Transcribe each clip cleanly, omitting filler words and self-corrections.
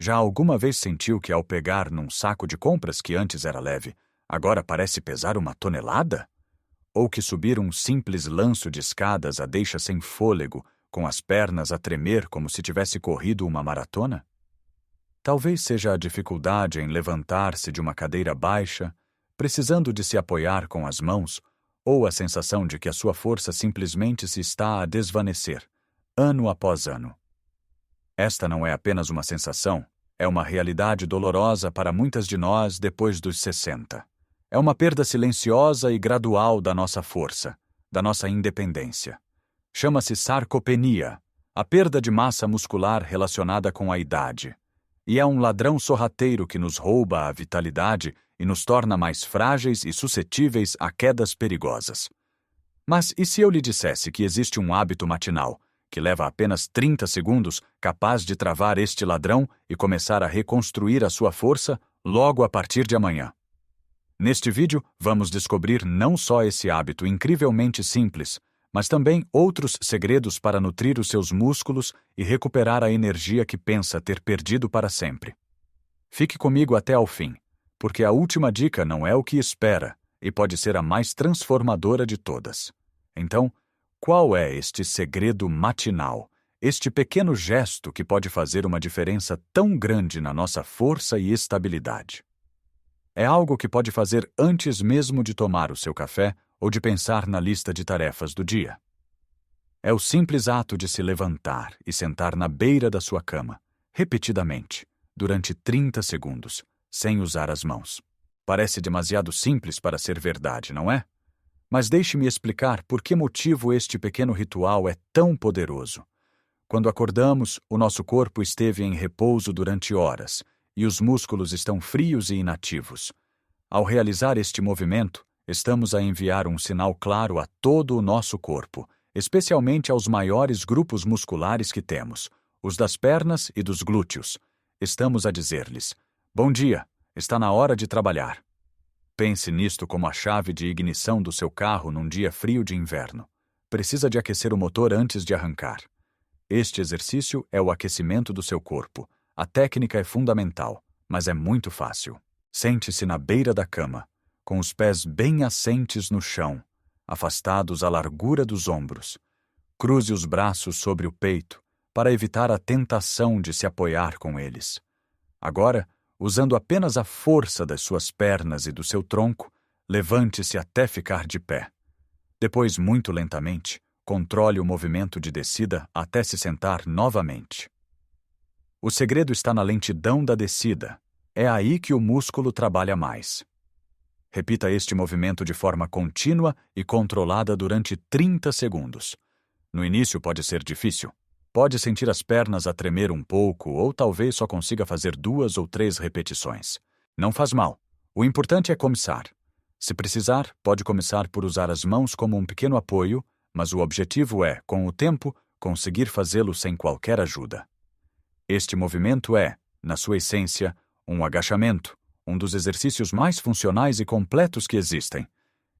Já alguma vez sentiu que ao pegar num saco de compras que antes era leve, agora parece pesar uma tonelada? Ou que subir um simples lanço de escadas a deixa sem fôlego, com as pernas a tremer como se tivesse corrido uma maratona? Talvez seja a dificuldade em levantar-se de uma cadeira baixa, precisando de se apoiar com as mãos, ou a sensação de que a sua força simplesmente se está a desvanecer, ano após ano. Esta não é apenas uma sensação, é uma realidade dolorosa para muitas de nós depois dos 60. É uma perda silenciosa e gradual da nossa força, da nossa independência. Chama-se sarcopenia, a perda de massa muscular relacionada com a idade. E é um ladrão sorrateiro que nos rouba a vitalidade e nos torna mais frágeis e suscetíveis a quedas perigosas. Mas e se eu lhe dissesse que existe um hábito matinal, que leva apenas 30 segundos, capaz de travar este ladrão e começar a reconstruir a sua força logo a partir de amanhã? Neste vídeo, vamos descobrir não só esse hábito incrivelmente simples, mas também outros segredos para nutrir os seus músculos e recuperar a energia que pensa ter perdido para sempre. Fique comigo até ao fim, porque a última dica não é o que espera e pode ser a mais transformadora de todas. Então, qual é este segredo matinal, este pequeno gesto que pode fazer uma diferença tão grande na nossa força e estabilidade? É algo que pode fazer antes mesmo de tomar o seu café ou de pensar na lista de tarefas do dia. É o simples ato de se levantar e sentar na beira da sua cama, repetidamente, durante 30 segundos, sem usar as mãos. Parece demasiado simples para ser verdade, não é? Mas deixe-me explicar por que motivo este pequeno ritual é tão poderoso. Quando acordamos, o nosso corpo esteve em repouso durante horas, e os músculos estão frios e inativos. Ao realizar este movimento, estamos a enviar um sinal claro a todo o nosso corpo, especialmente aos maiores grupos musculares que temos, os das pernas e dos glúteos. Estamos a dizer-lhes: bom dia, está na hora de trabalhar. Pense nisto como a chave de ignição do seu carro num dia frio de inverno. Precisa de aquecer o motor antes de arrancar. Este exercício é o aquecimento do seu corpo. A técnica é fundamental, mas é muito fácil. Sente-se na beira da cama, com os pés bem assentes no chão, afastados à largura dos ombros. Cruze os braços sobre o peito, para evitar a tentação de se apoiar com eles. Agora, usando apenas a força das suas pernas e do seu tronco, levante-se até ficar de pé. Depois, muito lentamente, controle o movimento de descida até se sentar novamente. O segredo está na lentidão da descida. É aí que o músculo trabalha mais. Repita este movimento de forma contínua e controlada durante 30 segundos. No início pode ser difícil. Pode sentir as pernas a tremer um pouco ou talvez só consiga fazer 2 ou 3 repetições. Não faz mal. O importante é começar. Se precisar, pode começar por usar as mãos como um pequeno apoio, mas o objetivo é, com o tempo, conseguir fazê-lo sem qualquer ajuda. Este movimento é, na sua essência, um agachamento, um dos exercícios mais funcionais e completos que existem.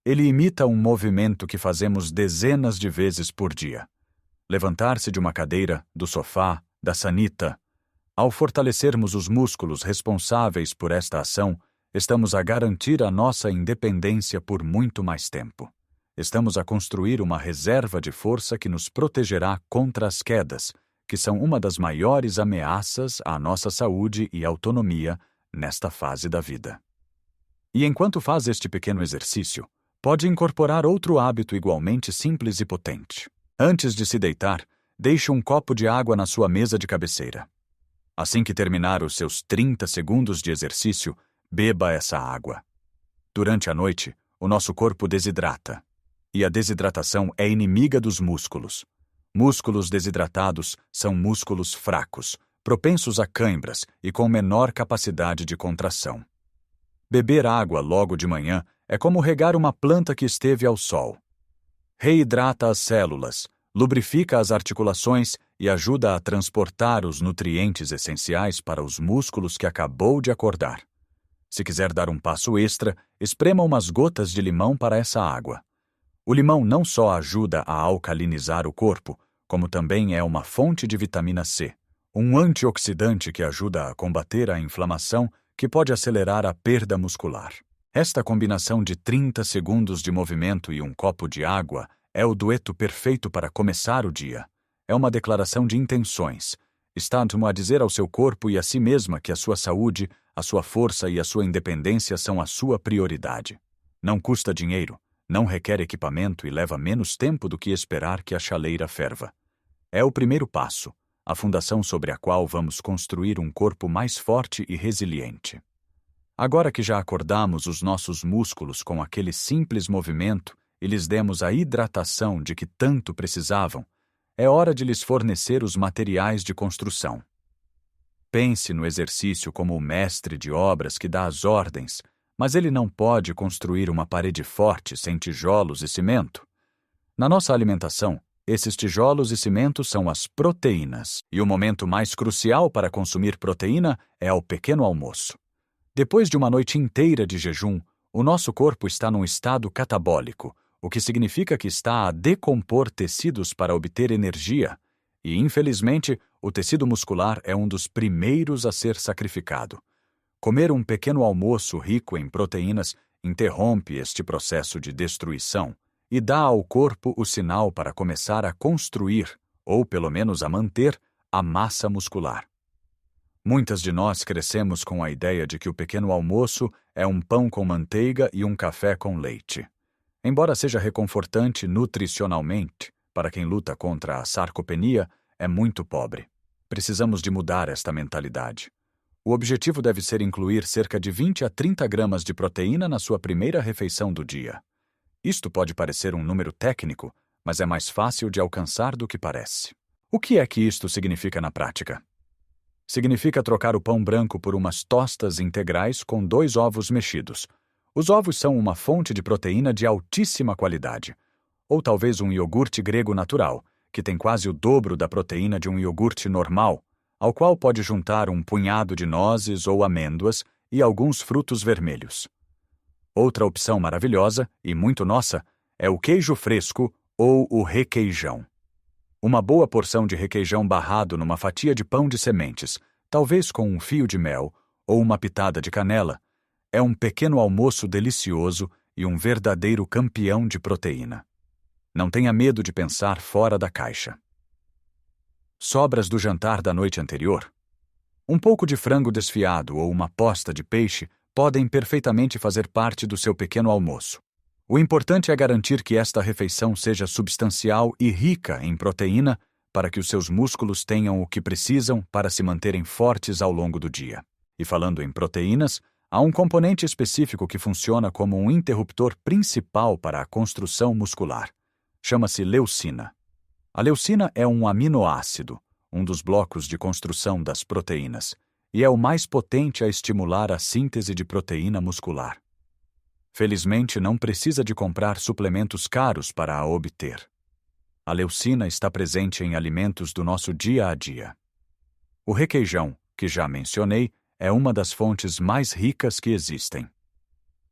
Ele imita um movimento que fazemos dezenas de vezes por dia. Levantar-se de uma cadeira, do sofá, da sanita. Ao fortalecermos os músculos responsáveis por esta ação, estamos a garantir a nossa independência por muito mais tempo. Estamos a construir uma reserva de força que nos protegerá contra as quedas, que são uma das maiores ameaças à nossa saúde e autonomia nesta fase da vida. E enquanto faz este pequeno exercício, pode incorporar outro hábito igualmente simples e potente. Antes de se deitar, deixe um copo de água na sua mesa de cabeceira. Assim que terminar os seus 30 segundos de exercício, beba essa água. Durante a noite, o nosso corpo desidrata. E a desidratação é inimiga dos músculos. Músculos desidratados são músculos fracos, propensos a cãibras e com menor capacidade de contração. Beber água logo de manhã é como regar uma planta que esteve ao sol. Reidrata as células, lubrifica as articulações e ajuda a transportar os nutrientes essenciais para os músculos que acabou de acordar. Se quiser dar um passo extra, esprema umas gotas de limão para essa água. O limão não só ajuda a alcalinizar o corpo, como também é uma fonte de vitamina C, um antioxidante que ajuda a combater a inflamação que pode acelerar a perda muscular. Esta combinação de 30 segundos de movimento e um copo de água é o dueto perfeito para começar o dia. É uma declaração de intenções. Está-me a dizer ao seu corpo e a si mesma que a sua saúde, a sua força e a sua independência são a sua prioridade. Não custa dinheiro, não requer equipamento e leva menos tempo do que esperar que a chaleira ferva. É o primeiro passo, a fundação sobre a qual vamos construir um corpo mais forte e resiliente. Agora que já acordamos os nossos músculos com aquele simples movimento e lhes demos a hidratação de que tanto precisavam, é hora de lhes fornecer os materiais de construção. Pense no exercício como o mestre de obras que dá as ordens, mas ele não pode construir uma parede forte sem tijolos e cimento. Na nossa alimentação, esses tijolos e cimentos são as proteínas, e o momento mais crucial para consumir proteína é ao pequeno almoço. Depois de uma noite inteira de jejum, o nosso corpo está num estado catabólico, o que significa que está a decompor tecidos para obter energia, e, infelizmente, o tecido muscular é um dos primeiros a ser sacrificado. Comer um pequeno almoço rico em proteínas interrompe este processo de destruição e dá ao corpo o sinal para começar a construir, ou pelo menos a manter, a massa muscular. Muitas de nós crescemos com a ideia de que o pequeno almoço é um pão com manteiga e um café com leite. Embora seja reconfortante nutricionalmente, para quem luta contra a sarcopenia, é muito pobre. Precisamos de mudar esta mentalidade. O objetivo deve ser incluir cerca de 20 a 30 gramas de proteína na sua primeira refeição do dia. Isto pode parecer um número técnico, mas é mais fácil de alcançar do que parece. O que é que isto significa na prática? Significa trocar o pão branco por umas tostas integrais com 2 ovos mexidos. Os ovos são uma fonte de proteína de altíssima qualidade. Ou talvez um iogurte grego natural, que tem quase o dobro da proteína de um iogurte normal, ao qual pode juntar um punhado de nozes ou amêndoas e alguns frutos vermelhos. Outra opção maravilhosa, e muito nossa, é o queijo fresco ou o requeijão. Uma boa porção de requeijão barrado numa fatia de pão de sementes, talvez com um fio de mel ou uma pitada de canela, é um pequeno almoço delicioso e um verdadeiro campeão de proteína. Não tenha medo de pensar fora da caixa. Sobras do jantar da noite anterior? Um pouco de frango desfiado ou uma posta de peixe podem perfeitamente fazer parte do seu pequeno almoço. O importante é garantir que esta refeição seja substancial e rica em proteína para que os seus músculos tenham o que precisam para se manterem fortes ao longo do dia. E falando em proteínas, há um componente específico que funciona como um interruptor principal para a construção muscular. Chama-se leucina. A leucina é um aminoácido, um dos blocos de construção das proteínas, e é o mais potente a estimular a síntese de proteína muscular. Felizmente, não precisa de comprar suplementos caros para a obter. A leucina está presente em alimentos do nosso dia a dia. O requeijão, que já mencionei, é uma das fontes mais ricas que existem.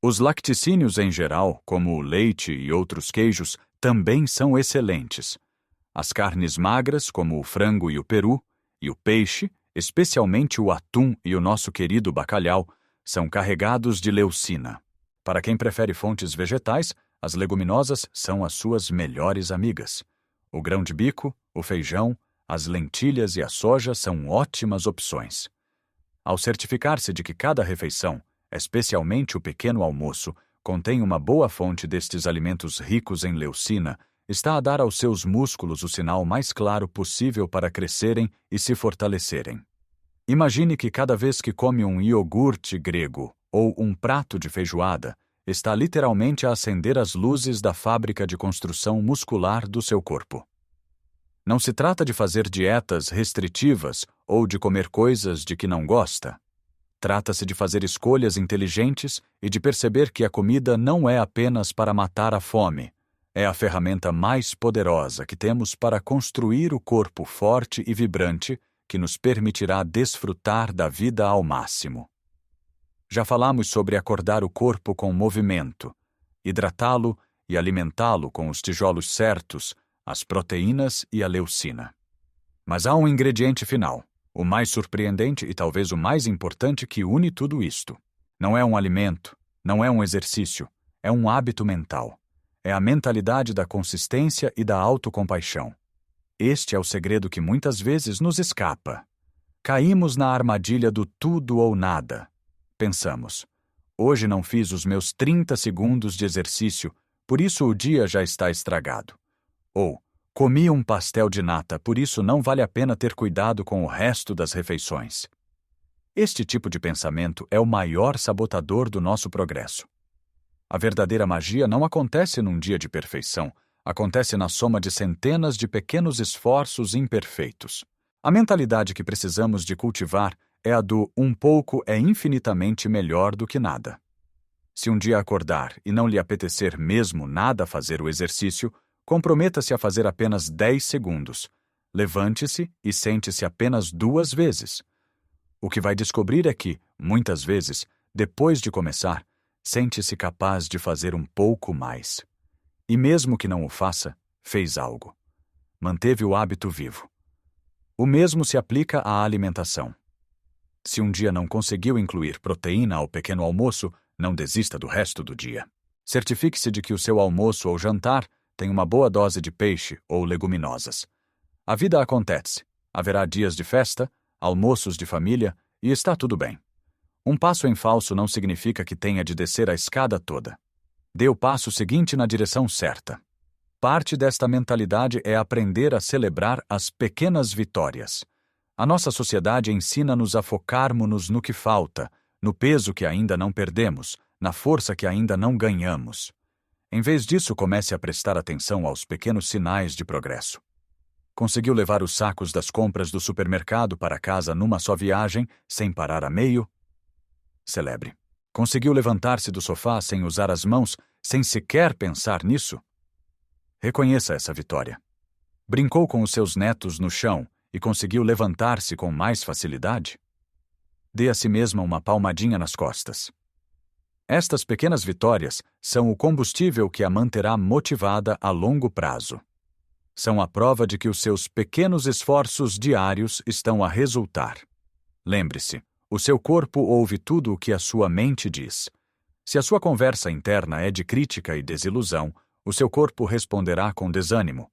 Os laticínios em geral, como o leite e outros queijos, também são excelentes. As carnes magras, como o frango e o peru, e o peixe, especialmente o atum e o nosso querido bacalhau, são carregados de leucina. Para quem prefere fontes vegetais, as leguminosas são as suas melhores amigas. O grão de bico, o feijão, as lentilhas e a soja são ótimas opções. Ao certificar-se de que cada refeição, especialmente o pequeno almoço, contém uma boa fonte destes alimentos ricos em leucina, está a dar aos seus músculos o sinal mais claro possível para crescerem e se fortalecerem. Imagine que cada vez que come um iogurte grego ou um prato de feijoada, está literalmente a acender as luzes da fábrica de construção muscular do seu corpo. Não se trata de fazer dietas restritivas ou de comer coisas de que não gosta. Trata-se de fazer escolhas inteligentes e de perceber que a comida não é apenas para matar a fome. É a ferramenta mais poderosa que temos para construir o corpo forte e vibrante que nos permitirá desfrutar da vida ao máximo. Já falamos sobre acordar o corpo com movimento, hidratá-lo e alimentá-lo com os tijolos certos, as proteínas e a leucina. Mas há um ingrediente final, O mais surpreendente e talvez o mais importante que une tudo isto. Não é um alimento, não é um exercício, é um hábito mental. É a mentalidade da consistência e da autocompaixão. Este é o segredo que muitas vezes nos escapa. Caímos na armadilha do tudo ou nada. Pensamos, hoje não fiz os meus 30 segundos de exercício, por isso o dia já está estragado. Ou, comi um pastel de nata, por isso não vale a pena ter cuidado com o resto das refeições. Este tipo de pensamento é o maior sabotador do nosso progresso. A verdadeira magia não acontece num dia de perfeição, acontece na soma de centenas de pequenos esforços imperfeitos. A mentalidade que precisamos de cultivar é a do um pouco é infinitamente melhor do que nada. Se um dia acordar e não lhe apetecer mesmo nada fazer o exercício, comprometa-se a fazer apenas 10 segundos. Levante-se e sente-se apenas 2 vezes. O que vai descobrir é que, muitas vezes, depois de começar, sente-se capaz de fazer um pouco mais. E mesmo que não o faça, fez algo. Manteve o hábito vivo. O mesmo se aplica à alimentação. Se um dia não conseguiu incluir proteína ao pequeno almoço, não desista do resto do dia. Certifique-se de que o seu almoço ou jantar tem uma boa dose de peixe ou leguminosas. A vida acontece. Haverá dias de festa, almoços de família e está tudo bem. Um passo em falso não significa que tenha de descer a escada toda. Dê o passo seguinte na direção certa. Parte desta mentalidade é aprender a celebrar as pequenas vitórias. A nossa sociedade ensina-nos a focarmos-nos no que falta, no peso que ainda não perdemos, na força que ainda não ganhamos. Em vez disso, comece a prestar atenção aos pequenos sinais de progresso. Conseguiu levar os sacos das compras do supermercado para casa numa só viagem, sem parar a meio? Celebre. Conseguiu levantar-se do sofá sem usar as mãos, sem sequer pensar nisso? Reconheça essa vitória. Brincou com os seus netos no chão e conseguiu levantar-se com mais facilidade? Dê a si mesma uma palmadinha nas costas. Estas pequenas vitórias são o combustível que a manterá motivada a longo prazo. São a prova de que os seus pequenos esforços diários estão a resultar. Lembre-se, o seu corpo ouve tudo o que a sua mente diz. Se a sua conversa interna é de crítica e desilusão, o seu corpo responderá com desânimo.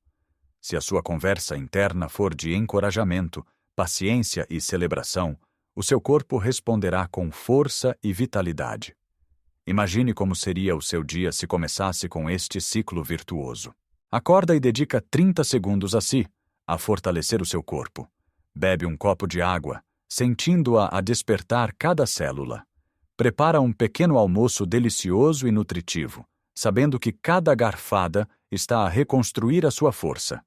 Se a sua conversa interna for de encorajamento, paciência e celebração, o seu corpo responderá com força e vitalidade. Imagine como seria o seu dia se começasse com este ciclo virtuoso. Acorda e dedica 30 segundos a si, a fortalecer o seu corpo. Bebe um copo de água, sentindo-a a despertar cada célula. Prepara um pequeno almoço delicioso e nutritivo, sabendo que cada garfada está a reconstruir a sua força.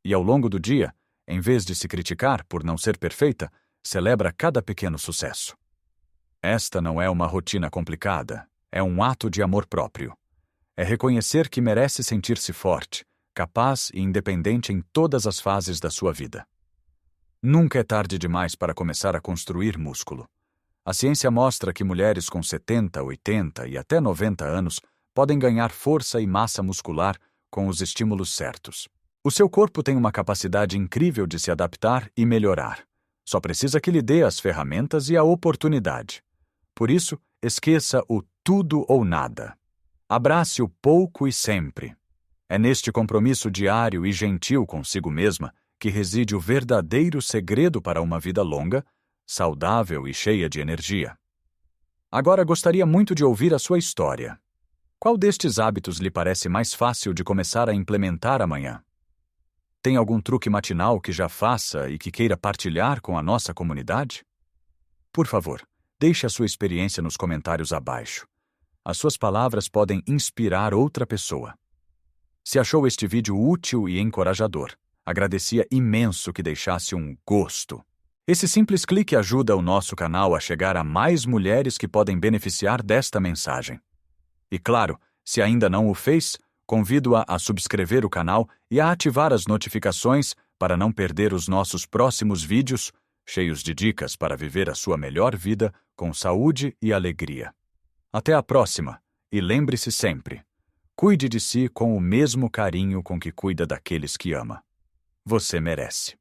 E ao longo do dia, em vez de se criticar por não ser perfeita, celebra cada pequeno sucesso. Esta não é uma rotina complicada, é um ato de amor próprio. É reconhecer que merece sentir-se forte, capaz e independente em todas as fases da sua vida. Nunca é tarde demais para começar a construir músculo. A ciência mostra que mulheres com 70, 80 e até 90 anos podem ganhar força e massa muscular com os estímulos certos. O seu corpo tem uma capacidade incrível de se adaptar e melhorar. Só precisa que lhe dê as ferramentas e a oportunidade. Por isso, esqueça o tudo ou nada. Abrace o pouco e sempre. É neste compromisso diário e gentil consigo mesma que reside o verdadeiro segredo para uma vida longa, saudável e cheia de energia. Agora gostaria muito de ouvir a sua história. Qual destes hábitos lhe parece mais fácil de começar a implementar amanhã? Tem algum truque matinal que já faça e que queira partilhar com a nossa comunidade? Por favor, deixe a sua experiência nos comentários abaixo. As suas palavras podem inspirar outra pessoa. Se achou este vídeo útil e encorajador, agradecia imenso que deixasse um gosto. Esse simples clique ajuda o nosso canal a chegar a mais mulheres que podem beneficiar desta mensagem. E claro, se ainda não o fez, convido-a a subscrever o canal e a ativar as notificações para não perder os nossos próximos vídeos, cheios de dicas para viver a sua melhor vida com saúde e alegria. Até a próxima, e lembre-se sempre, cuide de si com o mesmo carinho com que cuida daqueles que ama. Você merece.